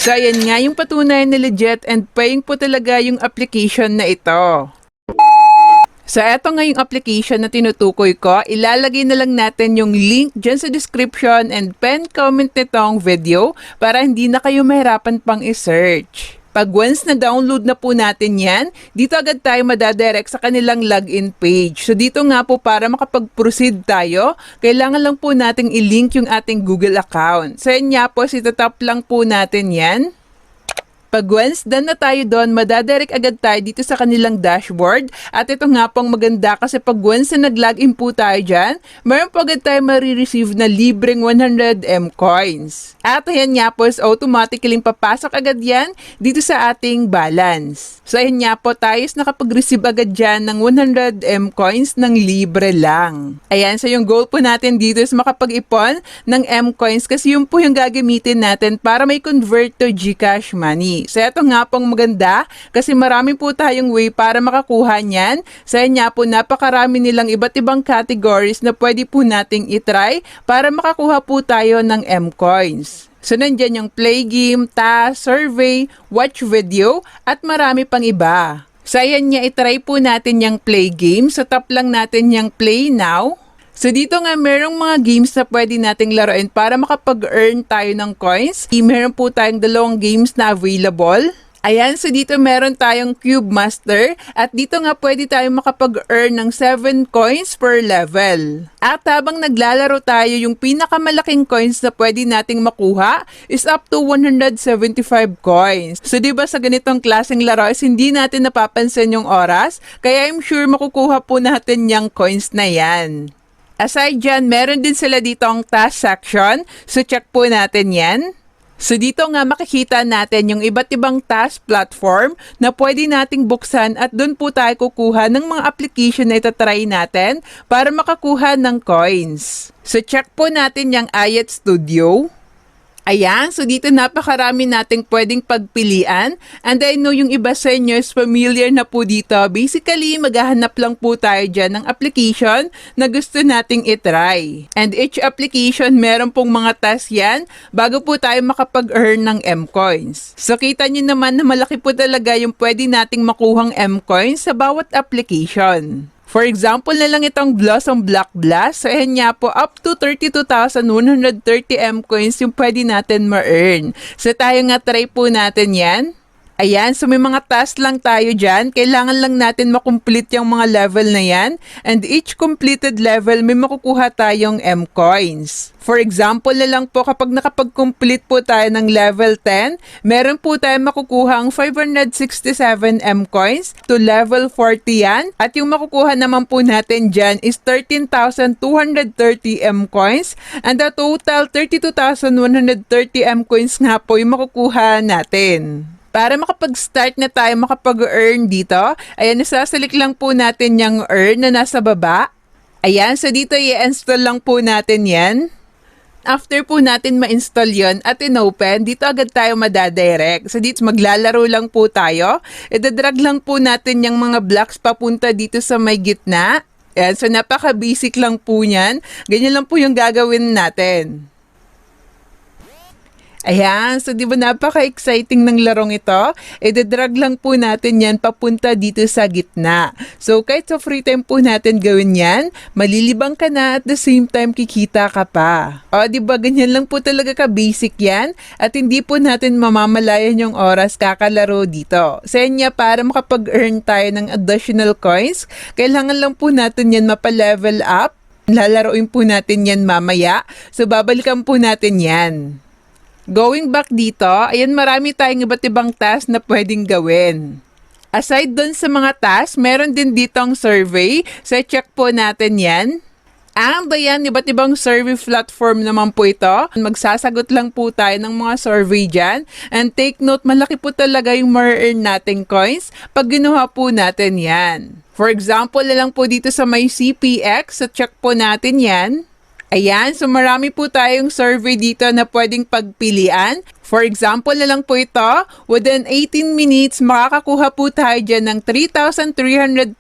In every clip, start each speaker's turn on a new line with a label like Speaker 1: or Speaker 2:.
Speaker 1: So ayan nga yung patunay na legit and paying po talaga yung application na ito. So eto nga yung application na tinutukoy ko, ilalagay na lang natin yung link dyan sa description and pen comment nitong video para hindi na kayo mahirapan pang i-search. Pag once na download na po natin yan, dito agad tayo madadirect sa kanilang login page. So dito nga po para makapag-proceed tayo, kailangan lang po nating i-link yung ating Google account. So yan nga po, itatap lang po natin yan. Pag once done na tayo doon, madadirect agad tayo dito sa kanilang dashboard. At ito nga pong maganda kasi pag once na nag-login po tayo dyan, meron po agad tayo marireceive na libreng 100M coins. At ayan nga po, automatically papasok agad yan dito sa ating balance. So ayan nga po, tayo nakapag-receive agad dyan ng 100M coins ng libre lang. Ayan, so yung goal po natin dito is makapag-ipon ng M coins kasi yun po yung gagamitin natin para may convert to GCash money. So ito nga pong maganda kasi marami po tayong way para makakuha niyan. So yan nga po, napakarami nilang iba't ibang categories na pwede po nating itry para makakuha po tayo ng M-Coins. So nandyan yung play game, task, survey, watch video at marami pang iba. So ayan nga, itry po natin yung play game. So tap lang natin yung play now. So dito nga merong mga games na pwede nating laruin para makapag-earn tayo ng coins. Meron po tayong 2 games na available. Ayan, so dito meron tayong Cube Master at dito nga pwede tayong makapag-earn ng 7 coins per level. At habang naglalaro tayo, yung pinakamalaking coins na pwede nating makuha is up to 175 coins. So diba sa ganitong klaseng laro is hindi natin napapansin yung oras, kaya I'm sure makukuha po natin yung coins na yan. Aside dyan, meron din sila dito ang task section. So, check po natin yan. So, dito nga makikita natin yung iba't ibang task platform na pwede nating buksan at doon po tayo kukuha ng mga application na itatry natin para makakuha ng coins. So, check po natin yung Ayat Studio. Ayan, so dito napakarami nating pwedeng pagpilian and I know yung iba sa inyo is familiar na po dito. Basically, maghahanap lang po tayo dyan ng application na gusto nating itry. And each application, meron pong mga task yan bago po tayo makapag-earn ng M-Coins. So kita nyo naman na malaki po talaga yung pwede nating makuhang M-Coins sa bawat application. For example na lang itong Blossom Block Blast. So, ayan nga po, up to 32,130 M-Coins yung pwede natin ma-earn. So, tayo nga try po natin yan. Ayan, so may mga task lang tayo dyan. Kailangan lang natin makomplete yung mga level na yan. And each completed level, may makukuha tayong M-Coins. For example na lang po, kapag nakapag-complete po tayo ng level 10, meron po tayo makukuhang 567 M-Coins to level 40 yan. At yung makukuha naman po natin dyan is 13,230 M-Coins. And the total, 32,130 M-Coins nga po yung makukuha natin. Para makapag-start na tayo makapag-earn dito, ayan, isasalik lang po natin yung earn na nasa baba. Ayan, so dito i-install lang po natin yan. After po natin ma-install yon at in-open, dito agad tayo madadirect. So dito maglalaro lang po tayo. Idadrag lang po natin yung mga blocks papunta dito sa may gitna. Ayan, so napaka-basic lang po yan. Ganyan lang po yung gagawin natin. Ayan, so di ba napaka-exciting ng larong ito? Idadrag lang po natin yan papunta dito sa gitna. So kahit sa free time po natin gawin yan, malilibang ka na at the same time kikita ka pa. O di ba ganyan lang po talaga ka-basic yan at hindi po natin mamamalayan yung oras kakalaro dito. Sa inyo para makapag-earn tayo ng additional coins, kailangan lang po natin yan mapa-level up. Lalaroin po natin yan mamaya. So babalikan po natin yan. Going back dito, ayan marami tayong iba't ibang task na pwedeng gawin. Aside dun sa mga task, meron din dito ang survey. So check po natin yan. And ayan, iba't ibang survey platform naman po ito. Magsasagot lang po tayo ng mga survey dyan. And take note, malaki po talaga yung ma-earn nating coins pag ginawa po natin yan. For example, na lang po dito sa may CPX, so check po natin yan. Ayan, so marami po tayong survey dito na pwedeng pagpilian. For example na lang po ito, within 18 minutes, makakakuha po tayo dyan ng 3,330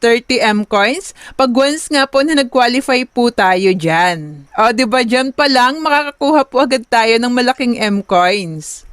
Speaker 1: M-Coins pag once nga po na nag-qualify po tayo dyan. O, diba dyan pa lang, makakakuha po agad tayo ng malaking M-Coins.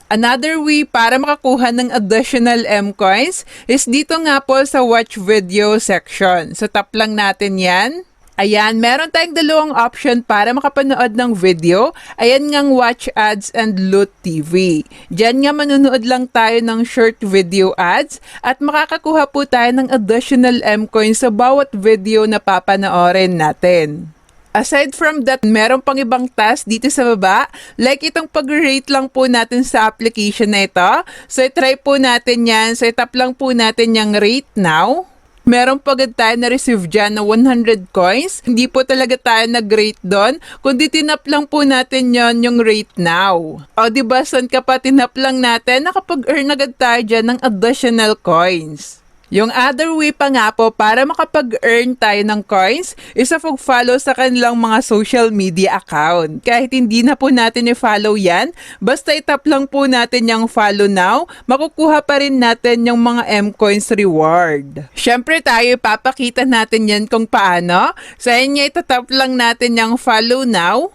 Speaker 1: Another way para makakuha ng additional M-Coins is dito nga po sa watch video section. So tap lang natin yan. Ayan, meron tayong dalawang option para makapanood ng video. Ayan ngang watch ads and loot TV. Diyan nga manunood lang tayo ng short video ads at makakakuha po tayo ng additional M-Coins sa bawat video na papanoorin natin. Aside from that, meron pang ibang task dito sa baba. Like itong pag-rate lang po natin sa application na ito. So, try po natin yan. So, tap lang po natin yung rate now. Meron pa agad tayo na-receive dyan na 100 coins. Hindi po talaga tayo nag-rate doon, kundi tinap lang po natin yon yung rate now. O diba, son kapag tinap lang natin, nakapag-earn agad tayo dyan ng additional coins. Yung other way pa nga po para makapag-earn tayo ng coins is sa pag-follow sa kanilang mga social media account. Kahit hindi na po natin i-follow yan, basta itap lang po natin yung follow now, makukuha pa rin natin yung mga M-Coins reward. Syempre tayo, papakita natin yan kung paano. Sa inyo, itatap lang natin yung follow now.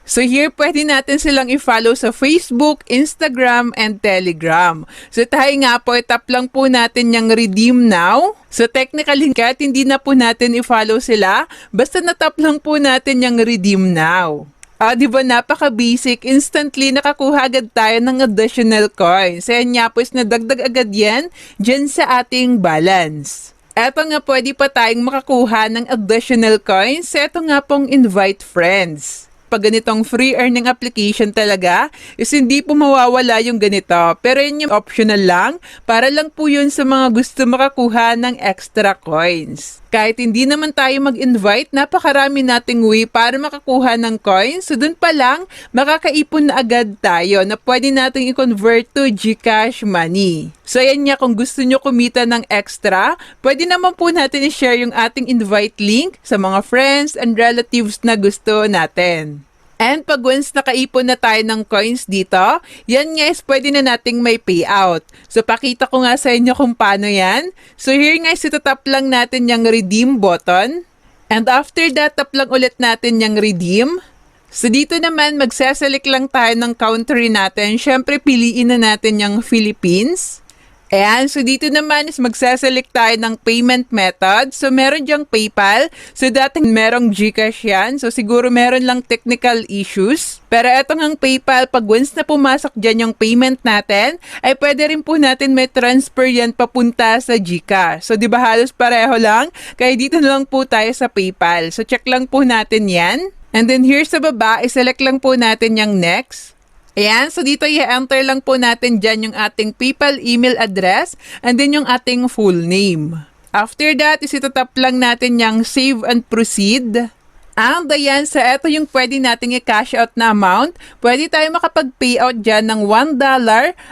Speaker 1: So here, pwede natin silang i-follow sa Facebook, Instagram, and Telegram. So tayo nga po, tap lang po natin yung redeem now. So technically, kahit hindi na po natin i-follow sila, basta natap lang po natin yung redeem now. Di ba napaka-basic, instantly nakakuha agad tayo ng additional coins. Ayan nga po, is nadagdag agad yan dyan sa ating balance. Eto nga, pwede pa tayong makakuha ng additional coins. Eto nga pong invite friends. Pag ganitong free earning application talaga, is hindi po mawawala yung ganito. Pero yun yung optional lang, para lang po yun sa mga gusto makakuha ng extra coins. Kahit hindi naman tayo mag-invite, napakarami nating way para makakuha ng coins. So dun pa lang, makakaipon na agad tayo na pwede nating i-convert to GCash money. So yan nga, kung gusto nyo kumita ng extra, pwede naman po natin i-share yung ating invite link sa mga friends and relatives na gusto natin. And pag once nakaipon na tayo ng coins dito, yan guys, pwede na nating may payout. So pakita ko nga sa inyo kung paano yan. So here guys, itatap lang natin yung redeem button. And after that, tap lang ulit natin yung redeem. So dito naman, magsaselect lang tayo ng country natin. Syempre, piliin na natin yung Philippines. Ayan, so dito naman is magsaselect tayo ng payment method. So meron dyang PayPal. So dating merong GCash yan. So siguro meron lang technical issues. Pero eto ngang PayPal, pag once na pumasok dyan yung payment natin, ay pwede rin po natin may transfer yan papunta sa GCash. So di ba halos pareho lang? Kaya dito na lang po tayo sa PayPal. So check lang po natin yan. And then here sa baba, iselect lang po natin yung next. Ayan, so dito i-enter lang po natin dyan yung ating PayPal email address and then yung ating full name. After that, isitatap lang natin yung save and proceed. And ayan, so eto yung pwede nating i-cash out na amount. Pwede tayo makapag-payout dyan ng $1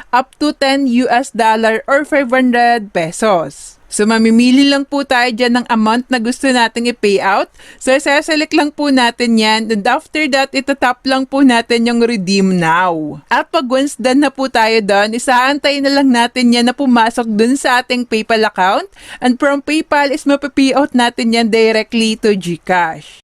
Speaker 1: up to $10 or 500 pesos. So, mamimili lang po tayo dyan ng amount na gusto nating i-payout. So, saselect lang po natin yan. And after that, itatap lang po natin yung redeem now. At pag once done na po tayo doon, isaantay na lang natin yan na pumasok dun sa ating PayPal account. And from PayPal is mapapayout natin yan directly to GCash.